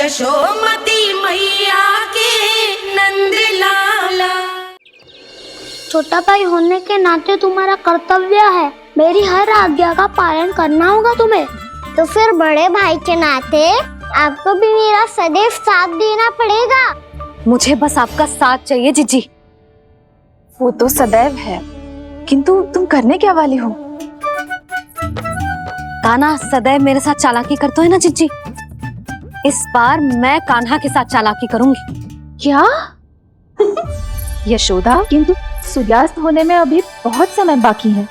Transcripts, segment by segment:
यशोमती मैया के नंद लाला। छोटा भाई होने के नाते तुम्हारा कर्तव्य है, मेरी हर आज्ञा का पालन करना होगा तुम्हें। तो फिर बड़े भाई के नाते आपको भी मेरा सदैव साथ देना पड़ेगा। मुझे बस आपका साथ चाहिए जीजी। वो तो सदैव है, किंतु तुम करने क्या वाली हो? कान्हा सदैव मेरे साथ चालाकी करते है ना जीजी, इस बार मैं कान्हा के साथ चालाकी करूंगी। क्या? यशोदा, किंतु सूर्यास्त होने में अभी बहुत समय बाकी है,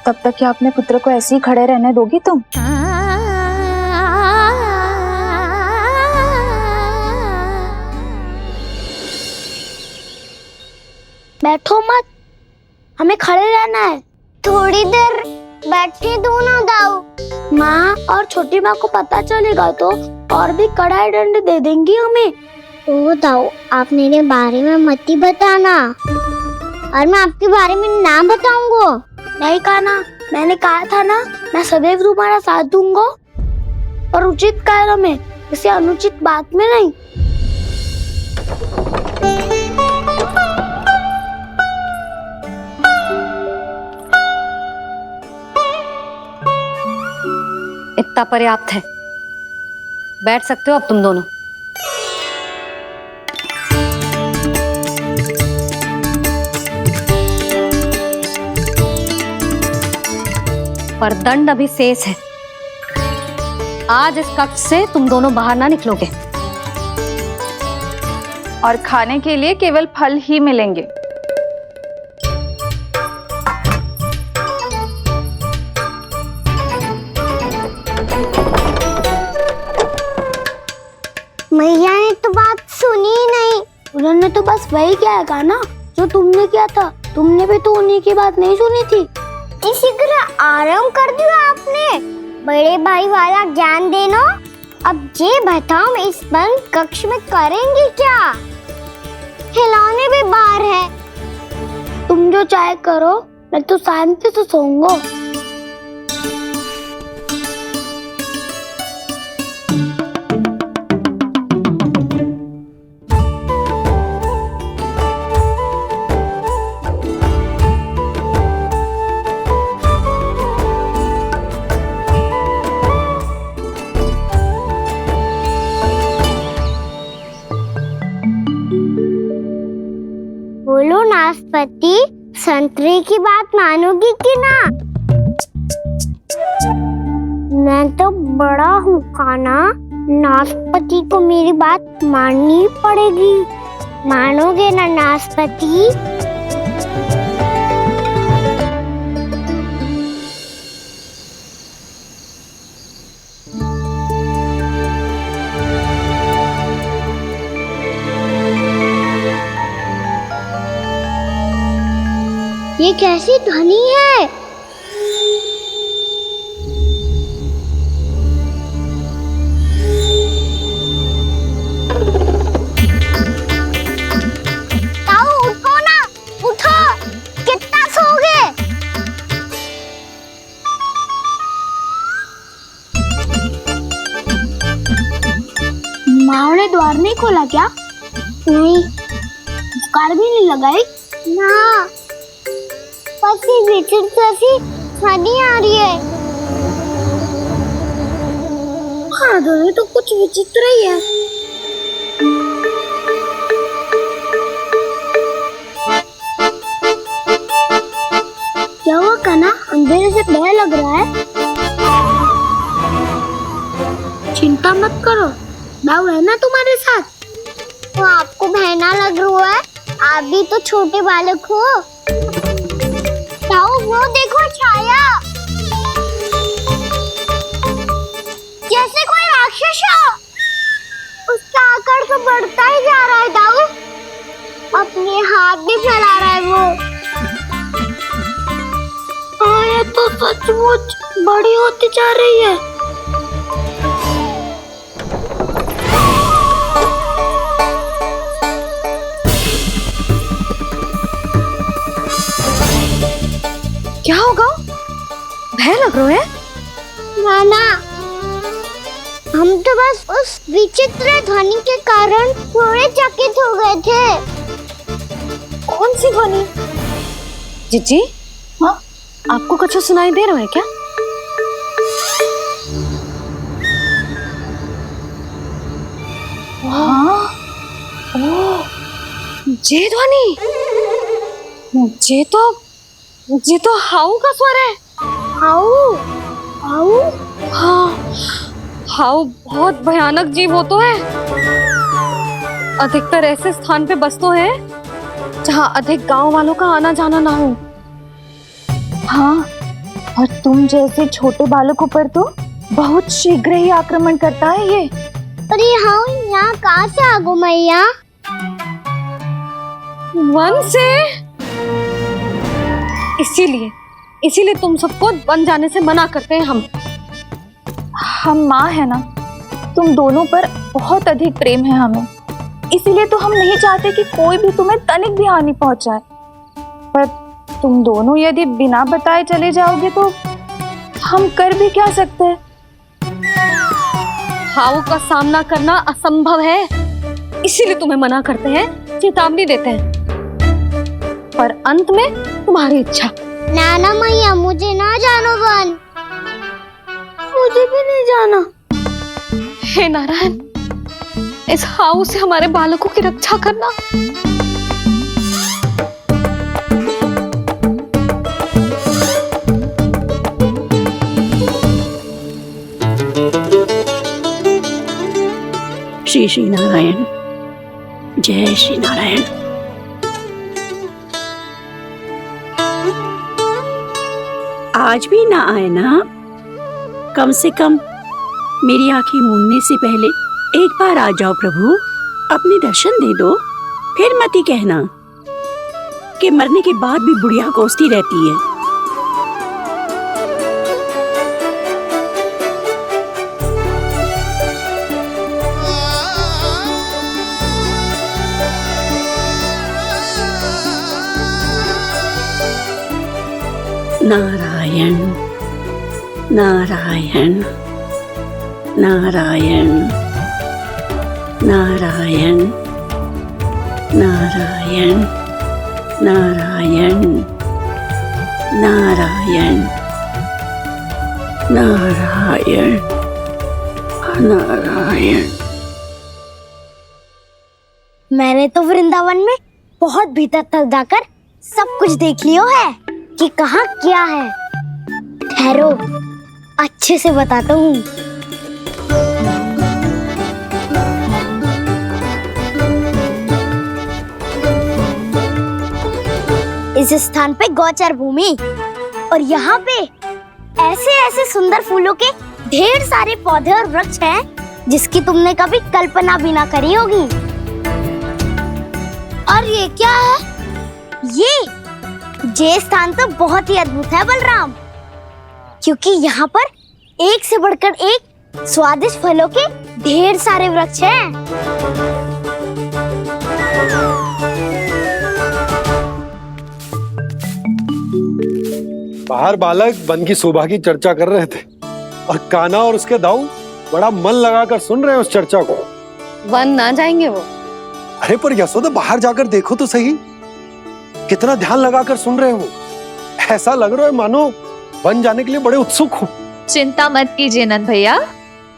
तब तक क्या अपने पुत्र को ऐसे ही खड़े रहने दोगी तुम? बैठो मत, हमें खड़े रहना है। थोड़ी देर बैठे दो ना दाऊ। माँ और छोटी माँ को पता चलेगा तो और भी कड़ा दंड दे देंगी हमें। ओ दाऊ, आप मेरे बारे में मत ही बताना, और मैं आपके बारे में ना बताऊंगा। नहीं कान्हा, मैंने कहा था ना, मैं सदैव तुम्हारा साथ दूंगा, और उचित कार्य में, किसी अनुचित बात में नहीं। इतना पर्याप्त है, बैठ सकते हो अब तुम दोनों। पर दंड अभी शेष है। आज इस कक्ष से तुम दोनों बाहर ना निकलोगे, और खाने के लिए केवल फल ही मिलेंगे। मैया ने तो बात सुनी ही नहीं। उन्होंने तो बस वही किया है ना जो तुमने किया था। तुमने भी तो उन्हीं की बात नहीं सुनी थी। शीघ्र आराम कर दिया आपने। बड़े भाई वाला ज्ञान देना। अब ये बताओ, इस बंद कक्ष में करेंगे क्या? खिलौने भी बाहर है। तुम जो चाहे करो, मैं तो शांति से सोऊंगा। बोलो नाशपाती, संतरे की बात मानोगी कि ना? मैं तो बड़ा हूँ कान्हा, नाशपाती को मेरी बात माननी पड़ेगी। मानोगे ना नाशपाती? ये कैसी ध्वनि है? ताऊ उठो ना, उठो, कितना सोओगे? माँ ने द्वार नहीं खोला क्या? नहीं। कार भी नहीं लगाई? ना, पसी विचित्र जैसी ध्वनि आ रही है। हाँ, ध्वनि तो कुछ विचित्र ही है। क्या हुआ कान्हा, अंधेरे से डर लग रहा है? चिंता मत करो, दाऊ है ना तुम्हारे साथ। तो आपको बहना लग रहा है, आप भी तो छोटे बालक हो। ताऊ वो देखो छाया, जैसे कोई राक्षस हो। उसका आकार तो बढ़ता ही जा रहा है दाऊ, अपने हाथ भी फैला रहा है वो। हाँ, ये तो सचमुच बड़ी होती जा रही है। क्या होगा? भय लग रहा है? नाना, हम तो बस उस विचित्र ध्वनि के कारण थोड़े चकित हो गए थे। कौन सी ध्वनि? जीजी, हाँ, आपको कुछ सुनाई दे रहा है क्या? हाँ, ओह, ये ध्वनि, ये तो हाउ का स्वर है। हाउ? हाउ? हाँ, हाउ बहुत भयानक जीव हो तो है। अधिकतर ऐसे स्थान पे बसते हैं जहाँ अधिक गांव वालों का आना जाना ना हो। हाँ, और तुम जैसे छोटे बालकों पर तो बहुत शीघ्र ही आक्रमण करता है ये। पर ये हाउ यहाँ कहाँ से आ गो मैया? वन से। इसीलिए तुम सबको वन जाने से मना करते हैं हम माँ है ना, तुम दोनों पर बहुत अधिक प्रेम है हमें, इसीलिए तो हम नहीं चाहते कि कोई भी तुम्हें तनिक भी हानि पहुंचाए। पर तुम दोनों यदि बिना बताए चले जाओगे तो हम कर भी क्या सकते हैं? हाउ का सामना करना असंभव है, इसीलिए तुम्हें मना करते हैं, चेतावनी देते हैं। पर अंत में तुम्हारी इच्छा। नाना मैया, मुझे ना जानो वन। मुझे भी नहीं जाना। हे नारायण, इस हाउ से हमारे बालकों की रक्षा करना। श्री श्री नारायण, जय श्री नारायण। आज भी ना आए ना? कम से कम मेरी आंखें मूंदने से पहले एक बार आ जाओ प्रभु, अपने दर्शन दे दो। फिर मत ही कहना कि मरने के बाद भी बुढ़िया कोसती रहती है। नारायण नारायण नारायण नारायण नारायण नारायण नारायण नारायण नारायण। मैंने तो वृंदावन में बहुत भीतर तक जाकर सब कुछ देख लियो है कि कहाँ क्या है। ठहरो, अच्छे से बताता हूँ। इस स्थान पे गोचर भूमि और यहाँ पे ऐसे ऐसे सुंदर फूलों के ढेर सारे पौधे और वृक्ष हैं जिसकी तुमने कभी कल्पना भी ना करी होगी। और ये क्या है? ये स्थान तो बहुत ही अद्भुत है बलराम, क्योंकि यहाँ पर एक से बढ़कर एक स्वादिष्ट फलों के ढेर सारे वृक्ष हैं। बाहर बालक वन की शोभा की चर्चा कर रहे थे और कान्हा और उसके दाऊ बड़ा मन लगाकर सुन रहे हैं उस चर्चा को। वन ना जाएंगे वो। अरे पर यशोदा, बाहर जाकर देखो तो सही, कितना ध्यान लगाकर सुन रहे हो। ऐसा लग रहा है मानो वन जाने के लिए बड़े उत्सुक हो। चिंता मत कीजिए नंद भैया,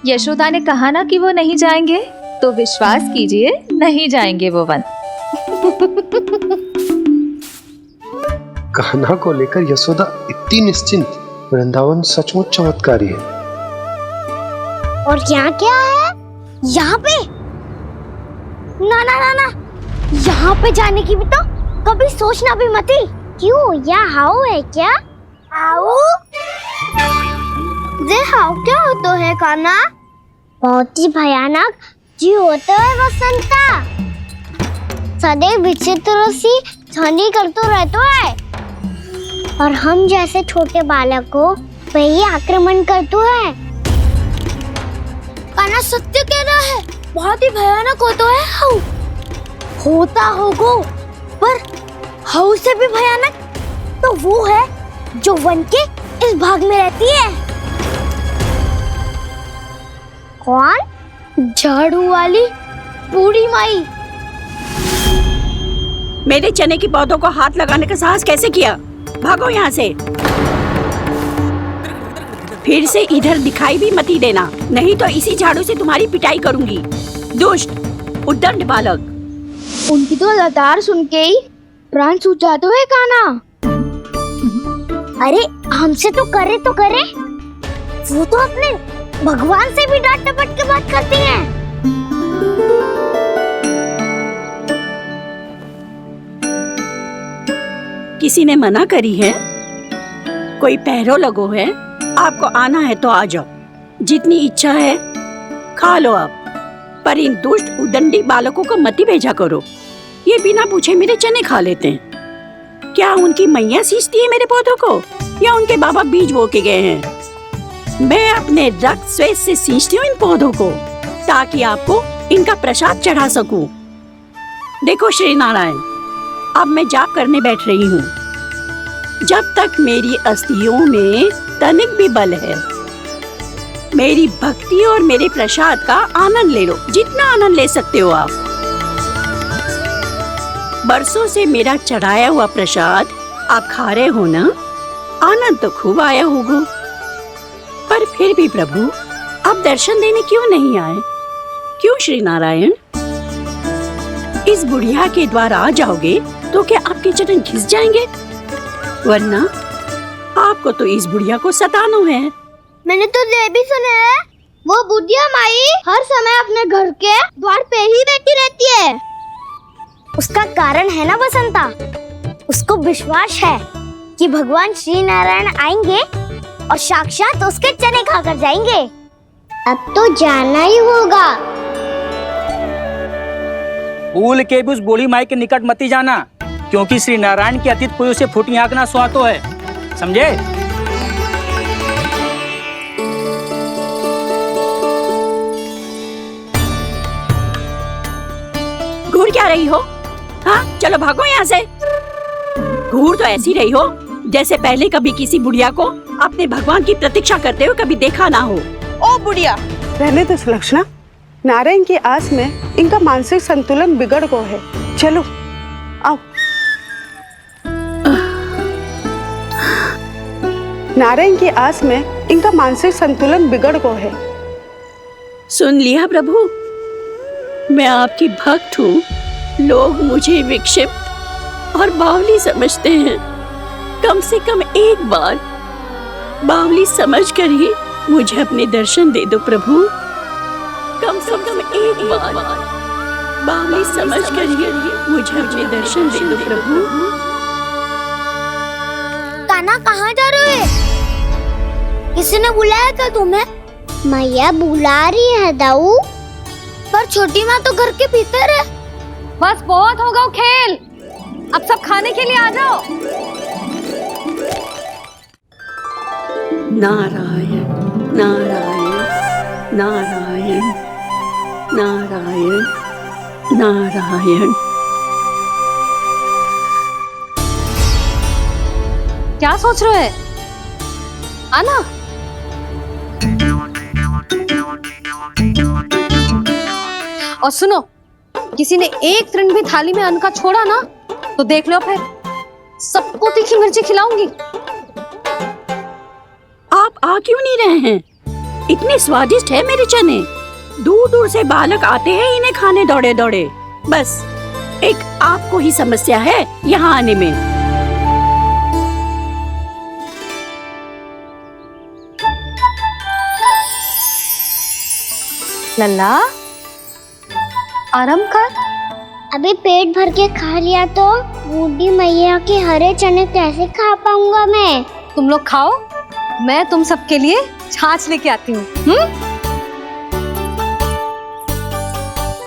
यशोदा ने कहा ना कि वो नहीं जाएंगे, तो विश्वास कीजिए नहीं जाएंगे वो वन। कान्हा को लेकर यशोदा इतनी निश्चिंत, वृंदावन सचमुच चमत्कारी है। और यहाँ क्या है? यहाँ पे ना ना ना ना, यहाँ पे जाने की भी तो कभी सोचना भी मत ही। क्यों, यहाँ हाउ है क्या? हाउ? ये हाउ क्या होता है कान्हा? बहुत ही भयानक जी होता है वसंता, सदैव विचित्र सी ध्वनि करते रहता है और हम जैसे छोटे बालक को वही आक्रमण करता है। कान्हा सत्य कह रहा है, बहुत ही भयानक होता है हाउ। होता होगा, पर हाउ से भी भयानक तो वो है जो वन के इस भाग में रहती है। कौन? झाड़ू वाली बूढ़ी माई। मेरे चने की पौधों को हाथ लगाने का साहस कैसे किया? भागो यहाँ से। फिर से इधर दिखाई भी मत ही देना, नहीं तो इसी झाड़ू से तुम्हारी पिटाई करूंगी। दुष्ट उद्दंड बालक। उनकी तो लतार सुन के ही प्राण सूझ जाते हुए काना। अरे हमसे तो करे, वो तो अपने भगवान से भी डांट डपट के बात करती हैं। किसी ने मना करी है? कोई पैरों लगो है? आपको आना है तो आ जाओ, जितनी इच्छा है खा लो आप, पर इन दुष्ट उदंडी बालकों को मत ही भेजा करो। ये बिना पूछे मेरे चने खा लेते हैं। क्या उनकी मैया सींचती है मेरे पौधों को, या उनके बाबा बीज बो के गए हैं? मैं अपने रक्त स्वेद से सींचती हूँ इन पौधों को, ताकि आपको इनका प्रसाद चढ़ा सकूं। देखो श्री नारायण, अब मैं जाप करने बैठ रही हूँ। जब तक मेरी अस्थियों में तनिक भी बल है, मेरी भक्ति और मेरे प्रसाद का आनंद ले लो, जितना आनंद ले सकते हो आप। बरसों से मेरा चढ़ाया हुआ प्रसाद आप खा रहे हो ना? आनंद तो खूब आया होगा, पर फिर भी प्रभु आप दर्शन देने क्यों नहीं आए? क्यों श्री नारायण? इस बुढ़िया के द्वार आ जाओगे तो क्या आपके चरण घिस जाएंगे? वरना आपको तो इस बुढ़िया को सताना है। मैंने तो ये भी सुना है, वो बुढ़िया माई हर समय अपने घर के द्वार पे ही बैठी रहती है। उसका कारण है ना बसंता, उसको विश्वास है कि भगवान श्री नारायण आएंगे और साक्षात उसके चने खाकर जाएंगे। अब तो जाना ही होगा। भूल के भी उस बूढ़ी माई के निकट मत ही जाना, क्योंकि श्री नारायण की अतीत पुरुष से फूटी आंख ना सुहातो है, समझे? घूर क्या रही हो? हाँ, चलो भागो यहाँ से। घूर तो ऐसी रही हो जैसे पहले कभी किसी बुढ़िया को अपने भगवान की प्रतीक्षा करते हुए कभी देखा ना हो। ओ बुढ़िया, रहने दो सुलक्षणा। नारायण की आस में इनका मानसिक संतुलन बिगड़ गया है। चलो आओ। नारायण की आस में इनका मानसिक संतुलन बिगड़ गया है। सुन लिया प्रभु, मैं आपकी भक्त हूँ। लोग मुझे विक्षिप्त और बावली समझते हैं। कम से कम एक बार बावली समझकर ही मुझे अपने दर्शन दे दो प्रभु। कम से कम एक बार बावली समझकर ही मुझे अपने दर्शन दे दो प्रभु। काना कहाँ जा रहे हो? किसी ने बुलाया क्या तुम्हें? मैया बुला रही है दाऊ। पर छोटी माँ तो घर के भीतर है। बस बहुत होगा वो खेल, अब सब खाने के लिए आ जाओ। नारायण नारायण नारायण नारायण नारायण। क्या सोच रहे हैं? आना। और सुनो, किसी ने एक तृण भी थाली में अन्न का छोड़ा ना तो देख लो, फिर सबको तीखी मिर्ची खिलाऊंगी। आप आ क्यों नहीं रहे हैं? इतने स्वादिष्ट है मेरे चने। दूर दूर से बालक आते हैं इन्हें खाने दौड़े दौड़े। बस एक आपको ही समस्या है यहाँ आने में। लल्ला, आराम कर। अभी पेट भर के खा लिया तो बूढ़ी मैया के हरे चने कैसे खा पाऊंगा मैं? तुम लोग खाओ, मैं तुम सबके लिए छाछ लेके आती हूँ।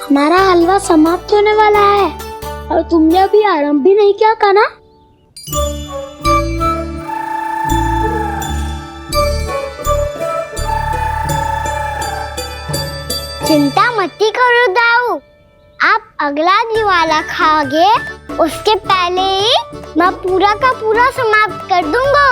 हमारा हलवा समाप्त होने वाला है और तुमने अभी आराम भी नहीं किया काना। चिंता मत करो दाऊ, आप अगला दिवाला खाओगे उसके पहले ही मैं पूरा का पूरा समाप्त कर दूंगा।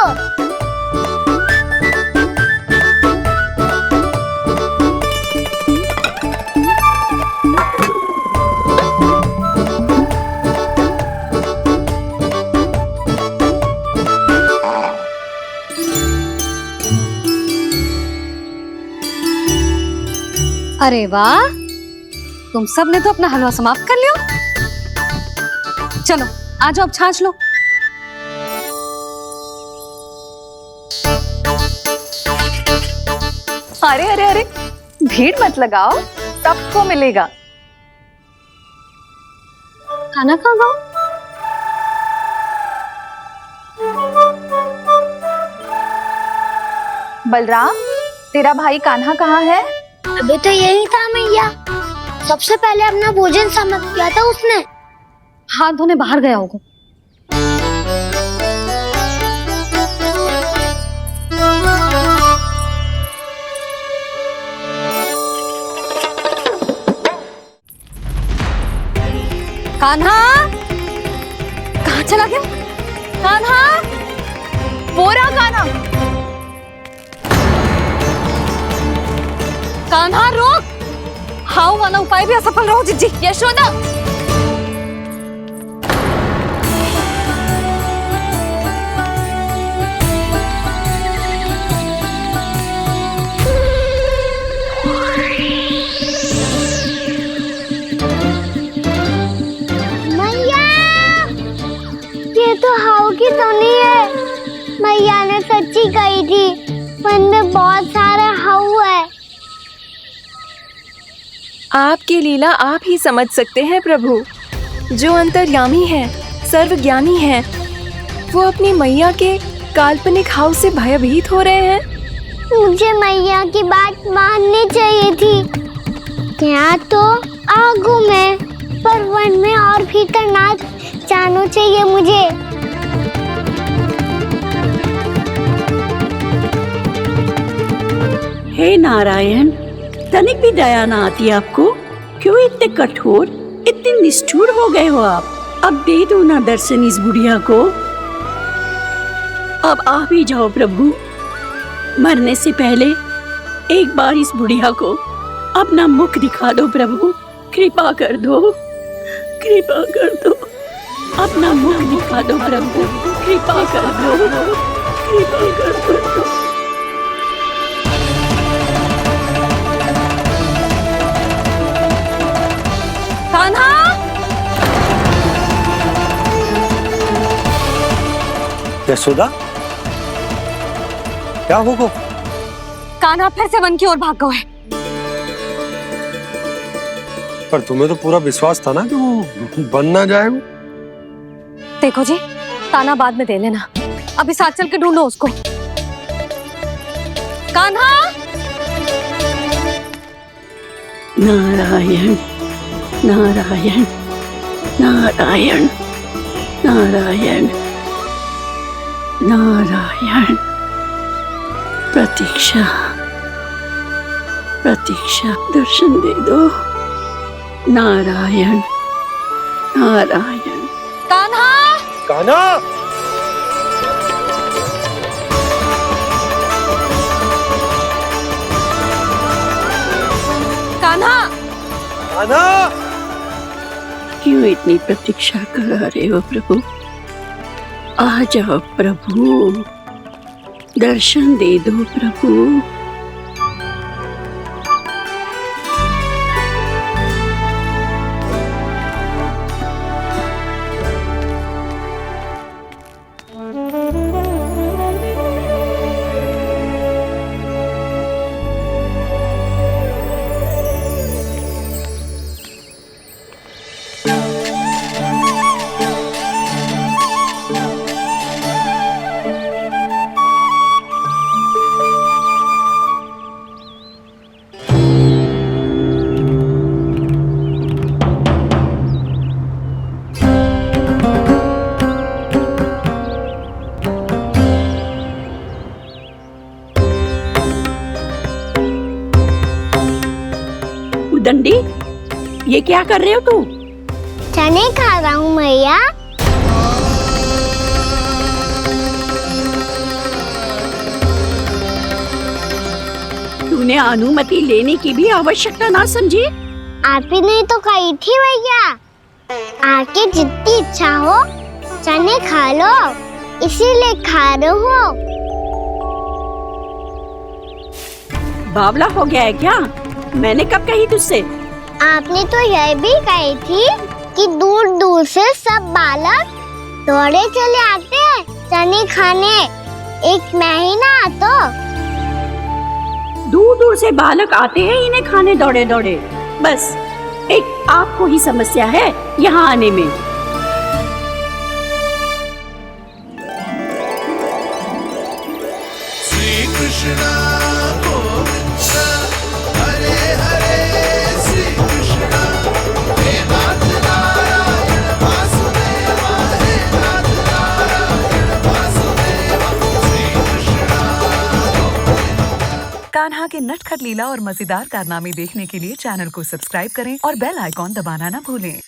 अरे वाह, तुम सब ने तो अपना हलवा समाप्त कर लिया। चलो आ जाओ, अब छाछ लो। अरे अरे अरे, भीड़ मत लगाओ, सबको मिलेगा। खाना खा गो। बलराम, तेरा भाई कान्हा कहाँ है? अभी तो यही था मैया। सबसे पहले अपना भोजन समाप्त किया था उसने। हाथ धोने बाहर गया होगा। कान्हा कहाँ चला गया? कान्हा, वो रहा कान्हा। कान्हा रोक! हाउ वाला उपाय भी असफल रहो जिज्जी। यशोदा, मैया, ये तो हाउ की धुनी है। मैया ने सच्ची कही थी, वन में बहुत सारे हाउ है। आपकी लीला आप ही समझ सकते हैं प्रभु। जो अंतर्यामी है, सर्वज्ञानी है, वो अपनी मैया के काल्पनिक हाव से भयभीत हो रहे हैं। मुझे मैया की बात माननी चाहिए थी। यहाँ तो आगू में, पर वन में और भीतर ना जाना चाहिए मुझे। हे नारायण, तनिक भी दया ना आती आपको? क्यों इतने कठोर, इतने निष्ठुर हो गए हो आप? अब दे दो ना दर्शन इस बुढ़िया को। अब आ भी जाओ प्रभु। मरने से पहले एक बार इस बुढ़िया को अपना मुख दिखा दो प्रभु। कृपा कर दो, कृपा कर दो। अपना मुख दिखा दो प्रभु, कृपा कर दो, कृपा कर दो। कान्हा! यशोदा, क्या होगा? कान्हा फिर से वन की ओर भाग गया है। पर तुम्हें तो पूरा विश्वास था ना कि वो बन ना जाए। वो देखो जी, ताना बाद में दे लेना, अभी साथ चल के ढूंढो उसको। कान्हा! नारायण नारायण नारायण नारायण नारायण। प्रतीक्षा प्रतीक्षा, दर्शन दे दो। नारायण नारायण। कान्हा! कान्हा! कान्हा! कान्हा! क्यों इतनी प्रतीक्षा करा रहे हो प्रभु? आ जाओ प्रभु, दर्शन दे दो प्रभु। दंडी, ये क्या कर रहे हो तू? चने खा रहा हूँ मैया। तूने अनुमति लेने की भी आवश्यकता ना समझी? आप ही ने तो कही थी भैया, आके जितनी इच्छा हो चने खा लो, इसीलिए खा रहे हो। बावला हो गया है क्या? मैंने कब कही तुझसे? आपने तो यह भी कही थी कि दूर दूर से सब बालक दौड़े चले आते हैं चने खाने, एक महीना तो दूर दूर से बालक आते हैं इन्हें खाने दौड़े दौड़े। बस एक आपको ही समस्या है यहाँ आने में। श्री कृष्णा गोविंदा हरे हरे श्री कृष्णा हे नाथ नारायण वासुदेवा हे नाथ नारायण वासुदेवा श्री कृष्णा कान्हा के नटखट लीला और मजेदार कारनामे देखने के लिए चैनल को सब्सक्राइब करें और बेल आइकॉन दबाना ना भूलें।